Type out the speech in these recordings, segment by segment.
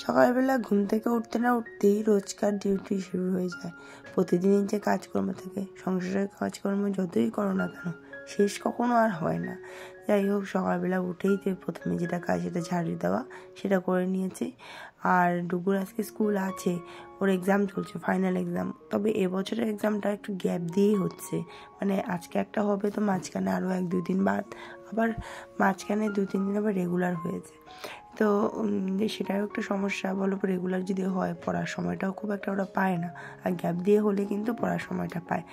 সকালবেলা ঘুম থেকে উঠতে না উঠতেই রোজকার ডিউটি শুরু হয়ে যায়। প্রতিদিনের যে কাজকর্ম থাকে, সংসারের কাজকর্ম যতই করো না কেন শেষ কখনো আর হয় না। যাই হোক, সকালবেলা উঠেই তো প্রথমে যেটা কাজ সেটা ঝাড়ু দেওয়া, সেটা করে নিয়েছি। আর ডুগুর আজকে স্কুল আছে, ওর এক্সাম চলছে, ফাইনাল এক্সাম। তবে এবছরের এক্সামটা একটু গ্যাপ দিয়েই হচ্ছে, মানে আজকে একটা হবে তো মাঝখানে আরও 1-2 দিন বাদ, আবার মাঝখানে 2-3 দিন আবার রেগুলার হয়েছে। তো সেটাও একটা সমস্যা। বলো, রেগুলার যদি হয় পড়ার সময়টাও খুব একটা ওরা পায় না, আর গ্যাপ দিয়ে হলে কিন্তু পড়ার সময়টা পায়।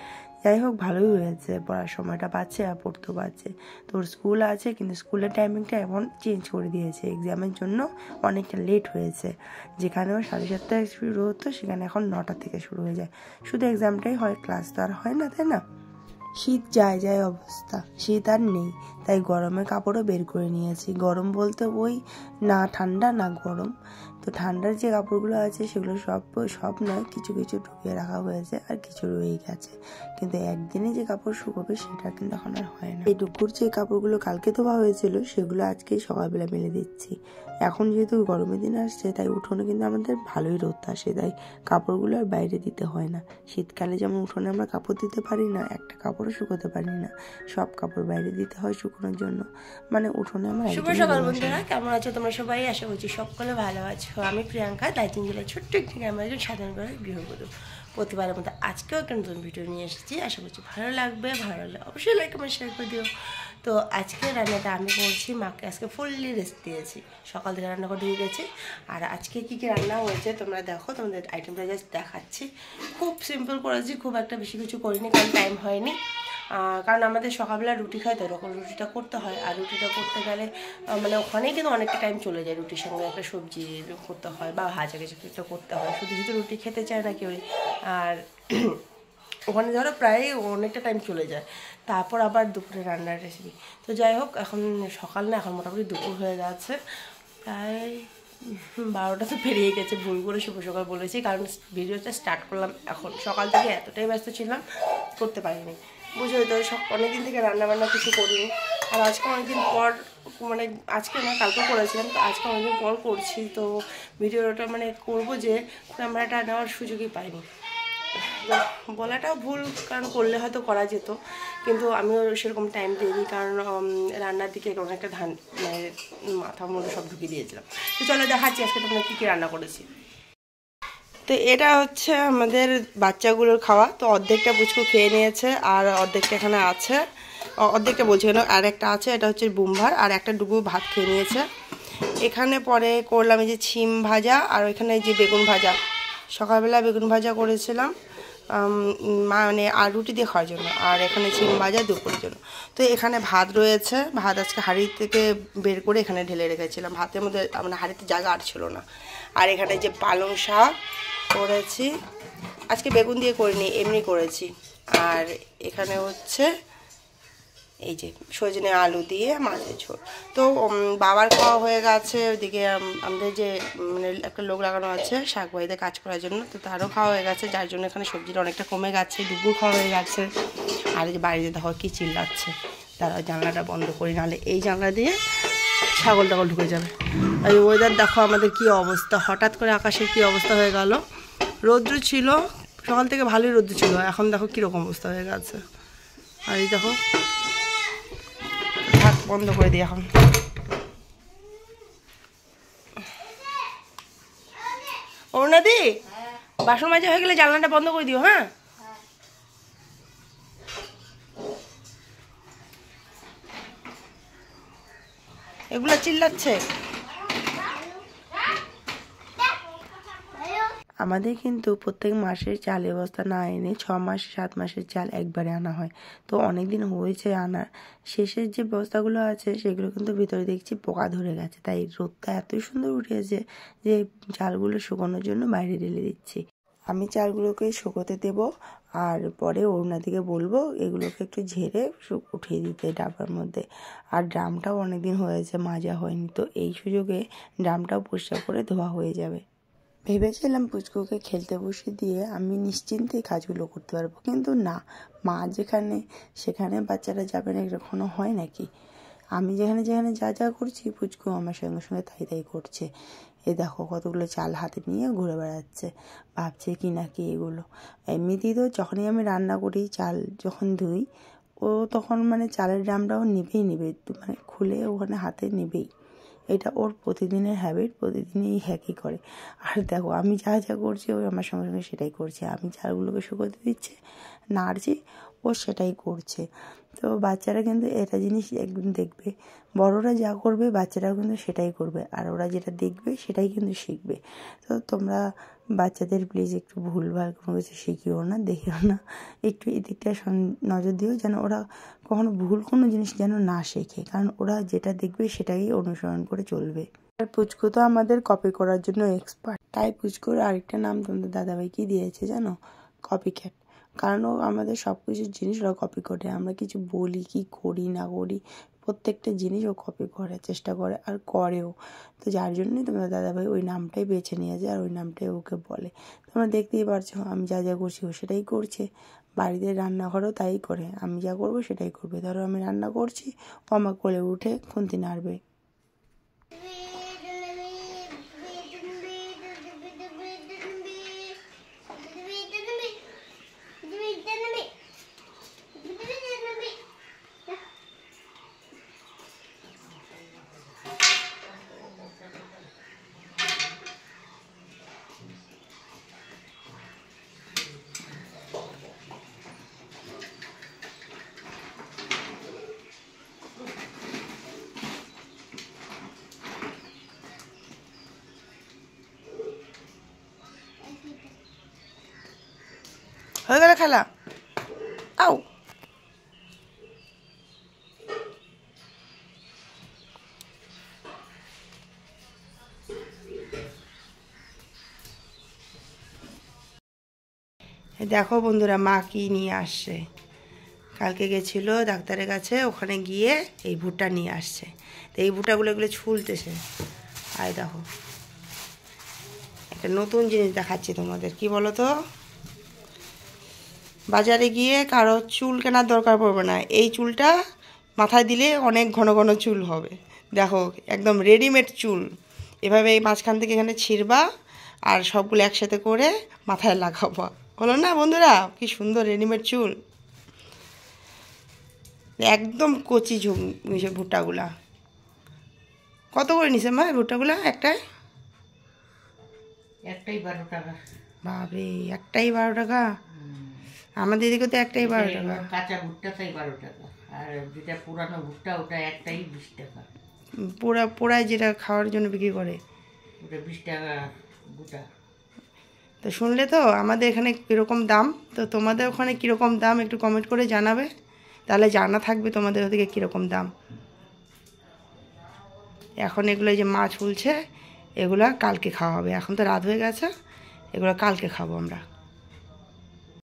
যাই হোক, ভালোই হয়েছে, পড়ার সময়টা পাচ্ছে আর পড়তেও পারছে। তোর স্কুল আছে, কিন্তু স্কুলের টাইমিংটা এখন চেঞ্জ করে দিয়েছে এক্সামের জন্য, অনেকটা লেট হয়েছে। যেখানেও 7:30টায় শুরু হতো সেখানে এখন 9টা থেকে শুরু হয়ে যায়। শুধু এক্সামটাই হয়, ক্লাস তো আর হয় না, তাই না? শীত যায় যায় অবস্থা, শীত আর নেই, তাই গরমের কাপড়ও বের করে নিয়েছি। গরম বলতে ওই না ঠান্ডা না গরম, তো ঠান্ডার যে কাপড়গুলো আছে সেগুলো সব নয়, কিছু কিছু ঢুকিয়ে রাখা হয়েছে আর কিছু রয়ে গেছে। কিন্তু একদিনে যে কাপড় শুকোবে সেটা কিন্তু এখন আর হয় না। এই ডুকুর যে কাপড়গুলো কালকে ধোয়া হয়েছিল সেগুলো আজকেই সকালবেলা মেলে দিচ্ছি। এখন যেহেতু গরমের দিন আসছে, তাই উঠোনে কিন্তু আমাদের ভালোই রোদ আসে, তাই কাপড়গুলো আর বাইরে দিতে হয় না। শীতকালে যেমন উঠোনে আমরা কাপড় দিতে পারি না, একটা কাপড়ও শুকোতে পারি না, সব কাপড় বাইরে দিতে হয় শুকোনোর জন্য। মানে উঠোনে আমার শুভ সকাল বন্ধুরা, কেমন আছো তোমরা সবাই? আশা করছি সকলে ভালো আছো। আমি প্রিয়াঙ্কা, দার্জিলিং জেলার ছোট্ট একটি গ্রামের একজন সাধারণ গৃহবধূ। প্রতিবারের মতো আজকেও একটা নতুন ভিডিও নিয়ে এসেছি। আশা করছি ভালো লাগবে। ভালো লাগলে অবশ্যই লাইক কমেন্ট শেয়ার করে দিও। তো আজকে রান্নাটা আমি করছি, মাকে আজকে ফুললি রেস্ট দিয়েছি, সকাল থেকে রান্না করে দিয়ে গেছি। আর আজকে কী কী রান্না হয়েছে তোমরা দেখো, তোমাদের আইটেমটা জাস্ট দেখাচ্ছি। খুব সিম্পল করেছি, খুব একটা বেশি কিছু করিনি, কারণ টাইম হয়নি। কারণ আমাদের সকালবেলা রুটি খাই, তো এরকম রুটিটা করতে হয়। আর রুটিটা করতে গেলে মানে ওখানেই কিন্তু অনেকটা টাইম চলে যায়। রুটির সঙ্গে একটা সবজি করতে হয় বা ভাজা কিছু একটা করতে হয়, শুধু শুধু রুটি খেতে চায় না কেউই। আর ওখানে ধরো প্রায় অনেকটা টাইম চলে যায়। তারপর আবার দুপুরে রান্নার রেসিপি। তো যাই হোক, এখন সকাল না, এখন মোটামুটি দুপুর হয়ে গেছে, প্রায় 12টা তো পেরিয়ে গেছে। ভুল করে শুভ সকাল বলেছি, কারণ ভিডিওটা স্টার্ট করলাম এখন। সকাল থেকে এতটাই ব্যস্ত ছিলাম, করতে পারিনি। বুঝোই তো, অনেকদিন থেকে রান্নাবান্না কিছু করিনি। আর আজকে অনেকদিন পর, মানে আজকে না কালকে করেছিলাম, তো আজকে অনেকদিন পর করছি। তো ভিডিওটা মানে করবো যে ক্যামেরাটা নেওয়ার সুযোগই পাইনি। বলাটাও ভুল, কারণ করলে হয়তো করা যেত, কিন্তু আমিও সেরকম টাইম দিইনি, কারণ রান্নার দিকে অনেকটা মানে মাথার মধ্যে সব ঢুকিয়ে দিয়েছিলাম। তো চলো দেখাচ্ছি আজকে তোমরা কী কী রান্না করেছি। তো এটা হচ্ছে আমাদের বাচ্চাগুলোর খাওয়া। তো অর্ধেকটা পুচকু খেয়ে নিয়েছে, আর অর্ধেকটা এখানে আছে, অর্ধেকটা বলছে কেন, আর একটা আছে, এটা হচ্ছে বুমভার, আর একটা ডুবু ভাত খেয়ে নিয়েছে। এখানে পরে করলাম এই যে ছিম ভাজা, আর ওইখানে যে বেগুন ভাজা, সকালবেলা বেগুন ভাজা করেছিলাম মানে আর রুটি দিয়ে খাওয়ার জন্য, আর এখানে ছিম ভাজা দুপুরের জন্য। তো এখানে ভাত রয়েছে, ভাত আজকে হাঁড়ি থেকে বের করে এখানে ঢেলে রেখেছিলাম, ভাতের মধ্যে মানে হাঁড়িতে জায়গা আর ছিল না। আর এখানে যে পালং শাক করেছি, আজকে বেগুন দিয়ে করিনি, এমনি করেছি। আর এখানে হচ্ছে এই যে সজনে আলু দিয়ে মাছের ঝোল। তো বাবার খাওয়া হয়ে গেছে, ওইদিকে আমাদের যে মানে একটা লোক লাগানো আছে শাক বাড়িতে কাজ করার জন্য, তো তারও খাওয়া হয়ে গেছে, যার জন্য এখানে সবজিটা অনেকটা কমে গেছে। ডুবুর খাওয়া হয়ে গেছে। আর এই যে বাড়িতে দেখো কী চিল্লাচ্ছে, তারা জানলাটা বন্ধ করি, নাহলে এই জানলা দিয়ে ছাগল টাগল ঢুকে যাবে। আর ওয়েদার দেখো আমাদের কী অবস্থা, হঠাৎ করে আকাশের কী অবস্থা হয়ে গেল। রৌদ্র ছিল সকাল থেকে, ভালোই রৌদ্র ছিল, এখন দেখো কীরকম অবস্থা হয়ে গেছে। আর এই দেখো, ভাত বন্ধ করে দিই এখন। অরুণাদি, বাসন মাজা হয়ে গেলে জানলাটা বন্ধ করে দিও। হ্যাঁ, এগুলো চিল্লাচ্ছে। আমাদের কিন্তু প্রত্যেক মাসের চালের বস্তা না এনে 6 মাস 7 মাসের চাল একবারে আনা হয়। তো অনেক দিন হয়েছে আনার, শেষের যে বস্তাগুলো আছে সেগুলো কিন্তু ভিতরে দেখছি পোকা ধরে গেছে, তাই রোদটা এতই সুন্দর উঠেছে যে চালগুলো শুকানোর জন্য বাইরে ঢেলে দিচ্ছি। আমি চালগুলোকে শুকোতে দেবো, আর পরে অরুণাদিকে বলবো এগুলোকে একটু ঝেড়ে উঠিয়ে দিতে ডাবার মধ্যে। আর ড্রামটাও অনেকদিন হয়েছে মাজা হয়নি, তো এই সুযোগে ড্রামটাও পরিষ্কার করে ধোয়া হয়ে যাবে। ভেবেছিলাম পুচকুকে খেলতে বসে দিয়ে আমি নিশ্চিন্তে কাজগুলো করতে পারবো, কিন্তু না, মা যেখানে সেখানে বাচ্চারা যাবে না, এরকমও হয় নাকি? আমি যেখানে যেখানে যা যা করছি পুচকু আমার সঙ্গে সঙ্গে তাই তাই করছে। এই দেখো কতগুলো চাল হাতে নিয়ে ঘুরে বেড়াচ্ছে, ভাবছে কি না কি এগুলো। এমনিতেই তো যখনই আমি রান্না করি, চাল যখন ধুই, ও তখন মানে চালের ড্রামটাও নেবেই, মানে খুলে ওখানে হাতে নেবেই। এটা ওর প্রতিদিনের হ্যাবিট, প্রতিদিনই একই করে। আর দেখো আমি যা যা করছি ওই আমার সঙ্গে সঙ্গে সেটাই করছে। আমি চালগুলোকে শুকোতে দিচ্ছে, নাড়ছি, ও সেটাই করছে। তো বাচ্চারা কিন্তু এটা জিনিস একদিন দেখবে, বড়রা যা করবে বাচ্চারাও কিন্তু সেটাই করবে, আর ওরা যেটা দেখবে সেটাই কিন্তু শিখবে। তো তোমরা বাচ্চাদের প্লিজ একটু ভুলভাল কোনো কিছু শিখিও না, দেখিও না, একটু এদিকটা নজর দিও, যেন ওরা কখনো ভুল কোনো জিনিস যেন না শেখে, কারণ ওরা যেটা দেখবে সেটাই অনুসরণ করে চলবে। আর পুচকু তো আমাদের কপি করার জন্য এক্সপার্ট, তাই পুচকুর আরেকটা নাম তোমাদের দাদাভাইকেই দিয়েছে জানো, কপি ক্যাট। কারণ ও আমাদের সব কিছু জিনিস ওরা কপি করে, আমরা কিছু বলি কি করি না করি প্রত্যেকটা জিনিস ও কপি করার চেষ্টা করে, আর করেও। তো যার জন্যই তোমাদের দাদাভাই ওই নামটাই বেছে নিয়েছে, আর ওই নামটাই ওকে বলে। তোমরা দেখতেই পারছো আমি যা যা করছি ও সেটাই করছে, বাড়িতে রান্নাঘরেও তাই করে, আমি যা করবো সেটাই করবে। ধরো আমি রান্না করছি, ও আমার কোলে উঠে খুন্তি নাড়বে। হয়ে গেল খেলা, আও। দেখো বন্ধুরা মা কি নিয়ে আসছে, কালকে গেছিলো ডাক্তারের কাছে, ওখানে গিয়ে এই ভুট্টা নিয়ে আসছে। তো এই ভুট্টাগুলো এগুলো ছুলতেছে, আর দেখো একটা নতুন জিনিস দেখাচ্ছি তোমাদের, কি বলো তো, বাজারে গিয়ে কারো চুল কেনার দরকার পড়বে না, এই চুলটা মাথায় দিলে অনেক ঘন ঘন চুল হবে। দেখো একদম রেডিমেড চুল, এভাবে এই মাঝখান থেকে এখানে ছিঁড়বা আর সবগুলো একসাথে করে মাথায় লাগাবা, হলো না বন্ধুরা? কি সুন্দর রেডিমেড চুল, একদম কচি ভুট্টাগুলা। কত করে নিছে মা ভুট্টাগুলা? একটাই 12 টাকা। বাবরে, একটাই 12 টাকা? আমাদের এদিকে তো একটাই 12 টাকা। কাঁচা ভুট্টাটাই 12 টাকা, আর যেটা পুরানো ভুট্টা ওটা একটাই 20 টাকা। পোড়ায় যেটা খাওয়ার জন্য বিক্রি করে ওটা 20 টাকা গোটা। তো শুনলে তো আমাদের এখানে কীরকম দাম, তো তোমাদের ওখানে কীরকম দাম একটু কমেন্ট করে জানাবে, তাহলে জানা থাকবে তোমাদের ওদিকে কীরকম দাম। এখন এগুলো যে মাছ ফুলছে এগুলো কালকে খাওয়া হবে, এখন তো রাত হয়ে গেছে, এগুলো কালকে খাবো আমরা।